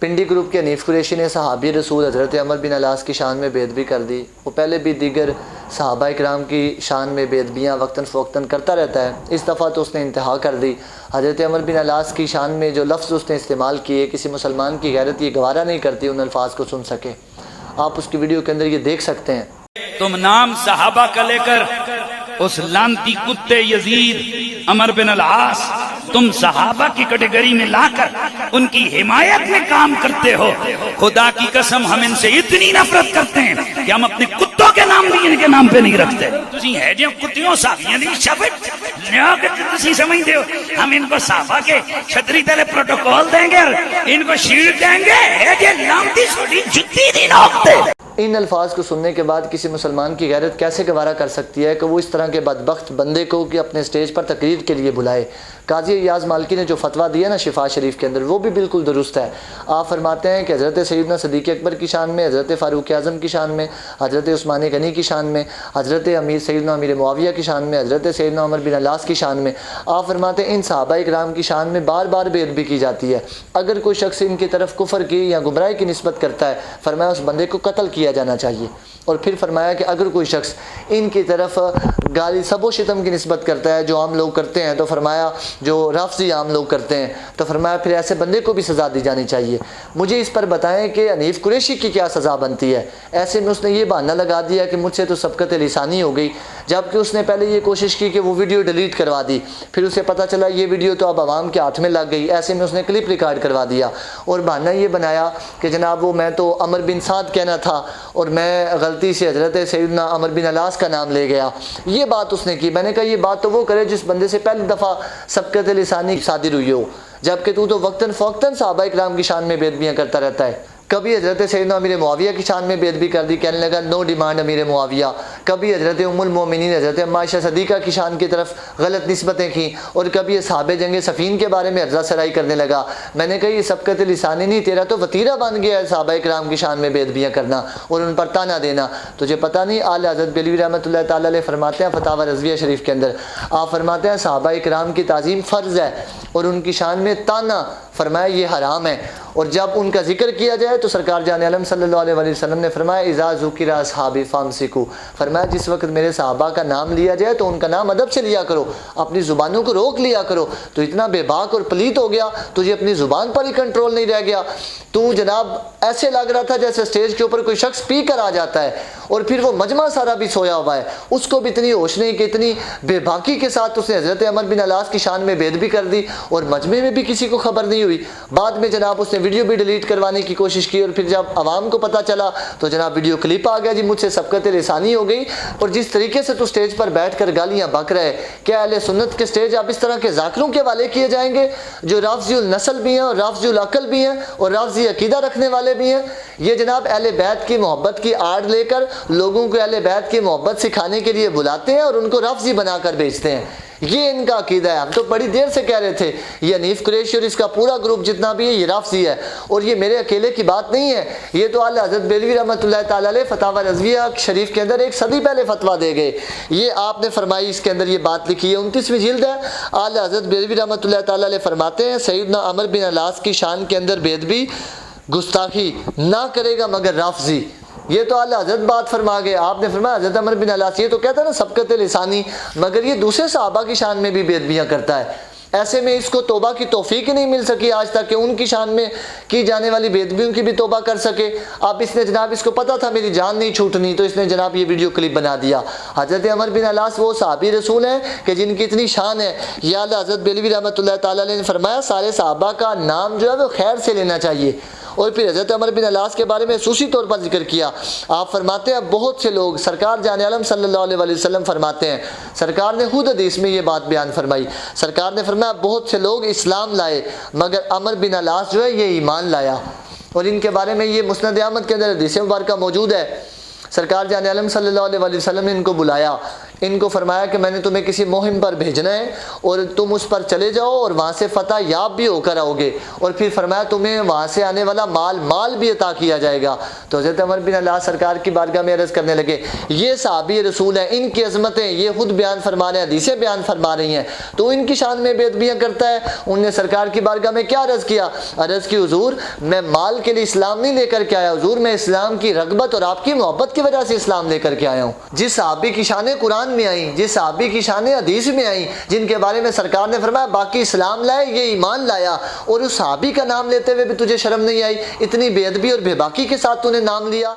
Pindi group کے حنیف قریشی نے صحابی رسول حضرت عمر بن العاص کی شان میں بے ادبی کر دی۔ وہ پہلے بھی دیگر صحابہ اکرام کی شان میں بے ادبیاں وقتاً فوقتاً کرتا رہتا ہے، اس دفعہ تو اس نے انتہا کر دی۔ حضرت عمر بن العاص کی شان میں جو لفظ اس نے استعمال کیے، کسی مسلمان کی غیرت یہ گوارا نہیں کرتی ان الفاظ کو سن سکے۔ آپ اس کی ویڈیو کے اندر یہ دیکھ سکتے ہیں۔ تم نام صحابہ کا لے کر اس لانتی کتے یزید عمر بن العاص تم صحابہ کی کیٹیگری میں لا کر ان کی حمایت میں کام کرتے ہو۔ خدا کی قسم ہم ان سے اتنی نفرت کرتے ہیں کہ ہم اپنے کتوں کے نام بھی ان کے نام پہ نہیں رکھتے۔ تسی ہے جو کتیوں صحابیاں دی شفت لیا کہ تسی سمجھتے ہو ہم ان کو صحابہ کے چھتری تلے پروٹوکول دیں گے اور ان کو شیلڈ دیں گے، ہے جو لانتی سوڑی جتی دی نوکتے۔ ان الفاظ کو سننے کے بعد کسی مسلمان کی غیرت کیسے گوارا کر سکتی ہے کہ وہ اس طرح کے بدبخت بندے کو کہ اپنے سٹیج پر تقریر کے لیے بلائے۔ قاضی ایاز مالکی نے جو فتویٰ دیا نا شفا شریف کے اندر وہ بھی بالکل درست ہے۔ آپ فرماتے ہیں کہ حضرت سیدنا صدیق اکبر کی شان میں، حضرت فاروق اعظم کی شان میں، حضرت عثمان غنی کی شان میں، حضرت سیدنا امیر معاویہ کی شان میں، حضرت سیدنا عمر بن العاص کی شان میں، آپ فرماتے ہیں ان صحابہ اکرام کی شان میں بار بار بے ادبی کی جاتی ہے۔ اگر کوئی شخص ان کی طرف کفر کی یا گمراہی کی نسبت کرتا ہے، فرمایا اس بندے کو قتل کیا جانا چاہیے۔ اور پھر فرمایا کہ اگر کوئی شخص ان کی طرف گالی سب و شتم کی نسبت کرتا ہے جو عام لوگ کرتے ہیں، تو فرمایا جو رافضی عام لوگ کرتے ہیں، تو فرمایا پھر ایسے بندے کو بھی سزا دی جانی چاہیے۔ مجھے اس پر بتائیں کہ حنیف قریشی کی کیا سزا بنتی ہے؟ ایسے میں اس نے یہ بہانہ لگا دیا کہ مجھ سے تو سبقت لسانی ہو گئی، جبکہ اس نے پہلے یہ کوشش کی کہ وہ ویڈیو ڈیلیٹ کروا دی، پھر اسے پتہ چلا یہ ویڈیو تو اب عوام کے ہاتھ میں لگ گئی، ایسے میں اس نے کلپ ریکارڈ کروا دیا اور بہانہ یہ بنایا کہ جناب وہ میں تو عمر بن سعد کہنا تھا اور میں غلطی سے حضرت سیدنا عمر بن العاص کا نام لے گیا۔ یہ بات اس نے کی۔ میں نے کہا یہ بات تو وہ کرے جس بندے سے پہلی دفعہ سبقت لسانی صادر ہوئی ہو، جبکہ تو وقتاً فوقتاً صحابہ اکرام کی شان میں بے ادبیاں کرتا رہتا ہے۔ کبھی حضرت سیدنا امیر معاویہ کی شان میں بے ادبی کر دی، کہنے لگا نو ڈیمانڈ امیر معاویہ۔ کبھی حضرت ام المومنین حضرت ام عائشہ صدیقہ کی شان کی طرف غلط نسبتیں کیں، اور کبھی اصحاب جنگ صفین کے بارے میں عرضہ سرائی کرنے لگا۔ میں نے کہا یہ سبقت لسانی نہیں، تیرا تو وتیرہ بن گیا ہے صحابہ اکرام کی شان میں بے ادبیاں کرنا اور ان پر تانا دینا۔ تجھے پتہ نہیں اعلی حضرت بریلوی رحمۃ اللہ تعالیٰ علیہ فرماتے ہیں فتاوی رضویہ شریف کے اندر، آپ فرماتے ہیں صحابہ اکرام کی تعظیم فرض ہے اور ان کی شان میں تانا فرمایا یہ حرام ہے، اور جب ان کا ذکر کیا جائے تو سرکار جان عالم صلی اللہ علیہ وسلم نے فرمایا اذا ذکر اصحابی فامسکوا، فرمایا جس وقت میرے صحابہ کا نام لیا جائے تو ان کا نام ادب سے لیا کرو، اپنی زبانوں کو روک لیا کرو۔ تو اتنا بے باک اور پلیت ہو گیا، تجھے اپنی زبان پر ہی کنٹرول نہیں رہ گیا۔ تو جناب ایسے لگ رہا تھا جیسے سٹیج کے اوپر کوئی شخص پی کر آ جاتا ہے اور پھر وہ مجمع سارا بھی سویا ہوا ہے، اس کو بھی اتنی ہوش نہیں کہ اتنی بے باکی کے ساتھ اس نے حضرت عمر بن العاص کی شان میں بے ادبی کر دی اور مجمع میں بھی کسی کو خبر نہیں ہوئی۔ بعد میں جناب اس نے ویڈیو بھی ڈیلیٹ کروانے کی کوشش کی اور پھر جب عوام کو پتہ چلا تو جناب ویڈیو کلپ آ گیا، جی مجھ سے سبقت لسانی ہو گئی۔ اور جس طریقے سے تو سٹیج پر بیٹھ کر گالیاں بک رہے، کیا اہل سنت کے سٹیج اب اس طرح کے ذاکروں کے حوالے کیے جائیں گے جو رافضی النسل بھی ہیں اور رافضی العقل بھی ہیں اور رافضی عقیدہ رکھنے والے بھی ہیں؟ یہ جناب اہل بیت کی محبت کی آڑ لے کر لوگوں کو اہل بیت کی محبت سکھانے کے لیے بلاتے ہیں اور ان کو رافضی بنا کر بیچتے ہیں۔ یہ ان کا عقیدہ ہے۔ ہم تو بڑی دیر سے کہہ رہے تھے یہ حنیف قریشی اور اس کا پورا گروپ جتنا بھی ہے یہ رافضی ہے، اور یہ میرے اکیلے کی بات نہیں ہے، یہ تو اعلیٰ حضرت بریلوی رحمۃ اللہ تعالیٰ علیہ فتاوی رضویہ شریف کے اندر ایک صدی پہلے فتویٰ دے گئے۔ یہ آپ نے فرمائی، اس کے اندر یہ بات لکھی ہے، 29ویں جلد ہے۔ اعلیٰ حضرت بریلوی رحمۃ اللہ تعالیٰ علیہ فرماتے ہیں سیدنا عمر بن العاص کی شان کے اندر بے ادبی گستاخی نہ کرے گا مگر رافضی۔ یہ تو اعلیٰ حضرت بات فرما گئے۔ آپ نے فرمایا حضرت عمر بن العاص یہ تو کہتا ہے نا سبقت لسانی، مگر یہ دوسرے صحابہ کی شان میں بھی بے ادبیاں کرتا ہے۔ ایسے میں اس کو توبہ کی توفیق ہی نہیں مل سکی آج تک کہ ان کی شان میں کی جانے والی بے ادبیوں کی بھی توبہ کر سکے۔ اب اس نے جناب اس کو پتہ تھا میری جان نہیں چھوٹنی، تو اس نے جناب یہ ویڈیو کلپ بنا دیا۔ حضرت عمر بن العاص وہ صحابی رسول ہیں کہ جن کی اتنی شان ہے۔ یہ اعلیٰ حضرت بریلوی رحمۃ اللہ تعالیٰ نے فرمایا سارے صحابہ کا نام جو ہے وہ خیر سے لینا چاہیے، اور پھر حضرت عمر بن العاص کے بارے میں خصوصی طور پر ذکر کیا۔ آپ فرماتے ہیں بہت سے لوگ، سرکار جان عالم صلی اللہ علیہ وسلم فرماتے ہیں، سرکار نے خود حدیث میں یہ بات بیان فرمائی، سرکار نے فرمایا بہت سے لوگ اسلام لائے مگر عمر بن العاص جو ہے یہ ایمان لایا۔ اور ان کے بارے میں یہ مسند احمد کے اندر حدیث مبارکہ موجود ہے۔ سرکار جان عالم صلی اللہ علیہ وسلم نے ان کو بلایا ان کو فرمایا کہ میں نے تمہیں کسی مہم پر بھیجنا ہے اور تم اس پر چلے جاؤ اور وہاں سے فتح یاب بھی ہو کر آؤ گے، اور پھر فرمایا تمہیں وہاں سے آنے والا مال بھی عطا کیا جائے گا۔ تو حضرت عمر بن العاص سرکار کی بارگاہ میں عرض کرنے لگے یہ صحابی رسول ہیں، ان کی عظمتیں یہ خود بیان فرما رہے ہیں، حدیثیں بیان فرما رہی ہیں، تو ان کی شان میں بے ادبیاں کرتا ہے۔ انہوں نے سرکار کی بارگاہ میں کیا عرض کیا؟ عرض کی حضور میں مال کے لیے اسلام نہیں لے کر کے آیا، حضور میں اسلام کی رغبت اور آپ کی محبت کی وجہ سے اسلام لے کر کے آیا ہوں۔ جس صحابی کی شانیں قرآن میں آئیں، جس صحابی کی شانیں حدیث میں آئیں، جن کے بارے میں سرکار نے فرمایا باقی اسلام لائے یہ ایمان لایا، اور اس صحابی کا نام لیتے ہوئے بھی تجھے شرم نہیں آئی؟ اتنی بے ادبی اور بے باکی کے ساتھ تو نے نام لیا۔